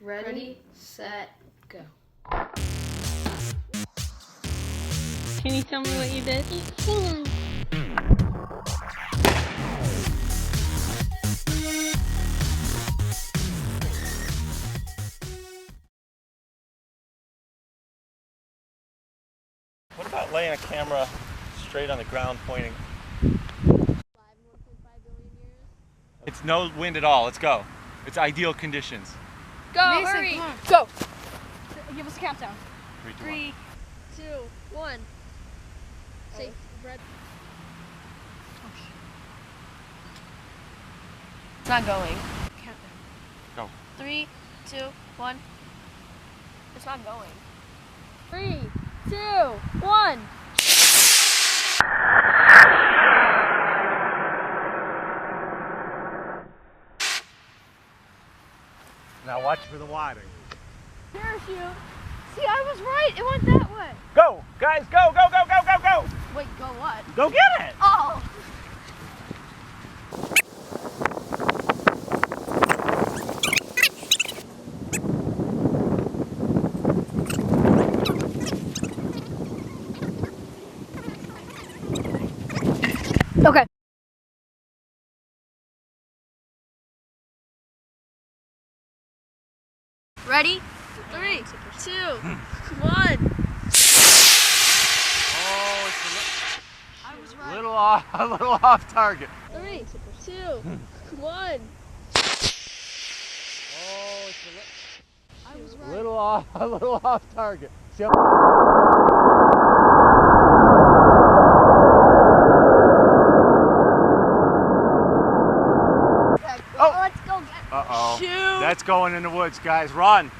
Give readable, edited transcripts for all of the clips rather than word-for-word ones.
Ready, set, go. Can you tell me what you did? What about laying a camera straight on the ground pointing? 1.5 billion years. It's no wind at all. Let's go. It's ideal conditions. Go, Mason, hurry! come on. Go! Give us a countdown. 3, 2, 3, 2, 1. Say red. It's not going. Countdown. Go. 3, 2, 1. It's not going. 3, 2, 1. Now watch for the water. Parachute. See, I was right. It went that way. Go! Guys, go, go, go, go, go, go! Wait, go what? Go get it! Oh. Okay. Ready? 3, 2, 1. Oh, I was it's right. a little off target. 3, 2, 1. Oh, it's I was a right. little off target. See how Oh, let's go get Uh-oh. Shoot. That's going in the woods, guys. Run.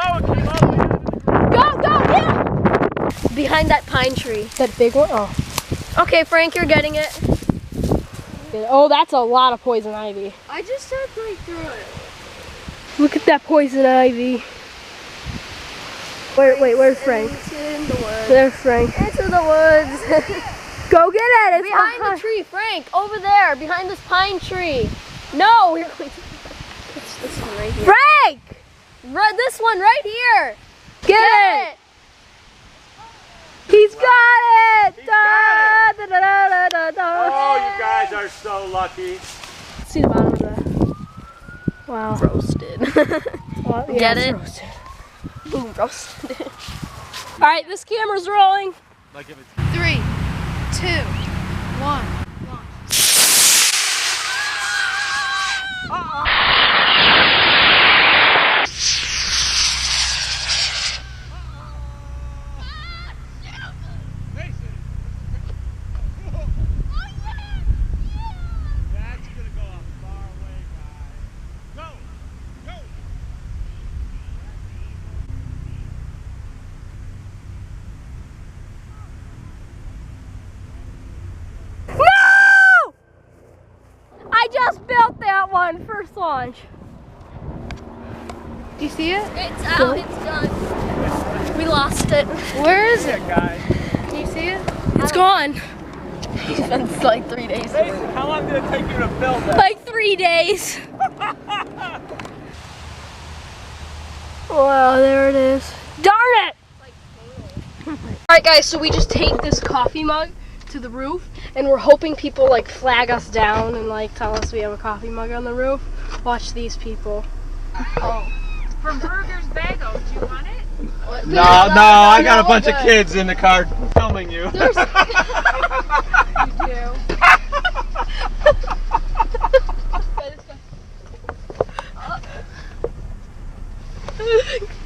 Oh, it came up. Go, yeah! Behind that pine tree. That big one? Oh. Okay, Frank, you're getting it. Oh, that's a lot of poison ivy. I just stepped right through it. Look at that poison ivy. Where's Frank? It's in the woods. There's Frank. Into the woods. Go get it! It's Behind the tree, Frank. Over there, behind this pine tree. No, we're going to... It's this one right here. Frank! This one right here. Get it! He's got it! He's got Da, da, da, da, da, da. Oh, you guys are so lucky. See the bottom of that. Wow. Roasted. Well, yeah, Get it's it? roasted. Boom, roasted. All right, this camera's rolling. Like if it's 3, 2, 1. That's gonna go a far way, guys. Go! Go! No! I just built that one, first launch. Do you see it? It's out, it's done. We lost it. Where is it? Yeah, guys. Can you see it? It's gone. It's been like 3 days. Mason, how long did it take you to build that? Like 3 days. Wow, there it is. Darn it! Alright guys, so we just take this coffee mug to the roof and we're hoping people like flag us down and like tell us we have a coffee mug on the roof. Watch these people. Oh. From Burger's Bagels, do you want it? No, I got a bunch of kids in the car filming you. You do.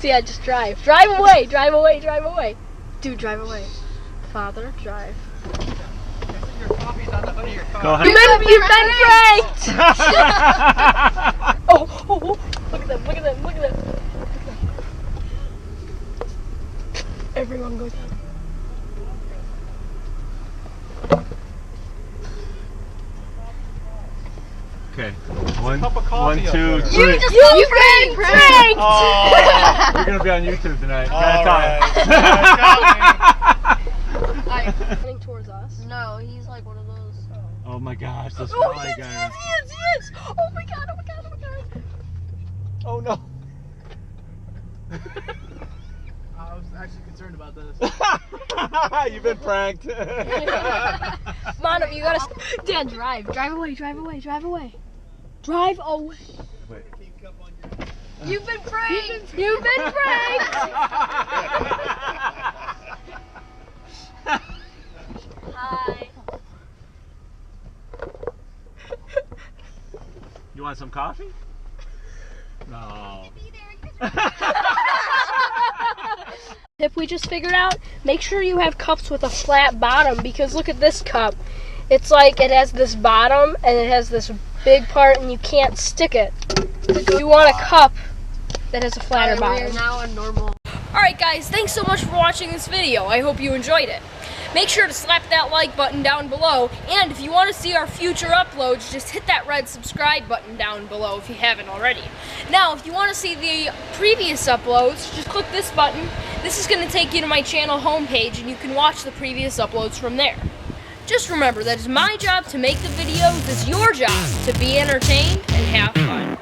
So yeah, just drive. Drive away, drive away, drive away. Dude, drive away. Father, drive. Go ahead. You've been pranked! Oh, look at them, look at them, look at them. Everyone go down. Okay. One, Cup of coffee one, up two, there. three. You pranked! Oh, you're gonna be on YouTube tonight. All right. Running towards us. No, he's like one of those. Oh my gosh, this Oh, fly yes, guy. yes, yes, yes! Oh my god, oh my god, oh my god. Oh no. I was actually concerned about this. You've been pranked. Mono, you gotta. Dan, drive. Drive away, drive away, drive away. Drive away. Wait. You've been pranked! You've been pranked! Hi. You want some coffee? No. Tip we just figured out, make sure you have cups with a flat bottom, because look at this cup. It's like it has this bottom and it has this big part and you can't stick it. You want a cup that has a flatter bottom. We are now on normal. Alright guys, thanks so much for watching this video. I hope you enjoyed it. Make sure to slap that like button down below, and if you want to see our future uploads, just hit that red subscribe button down below if you haven't already. Now, if you want to see the previous uploads, just click this button. This is going to take you to my channel homepage, and you can watch the previous uploads from there. Just remember that it's my job to make the videos, it's your job to be entertained and have fun.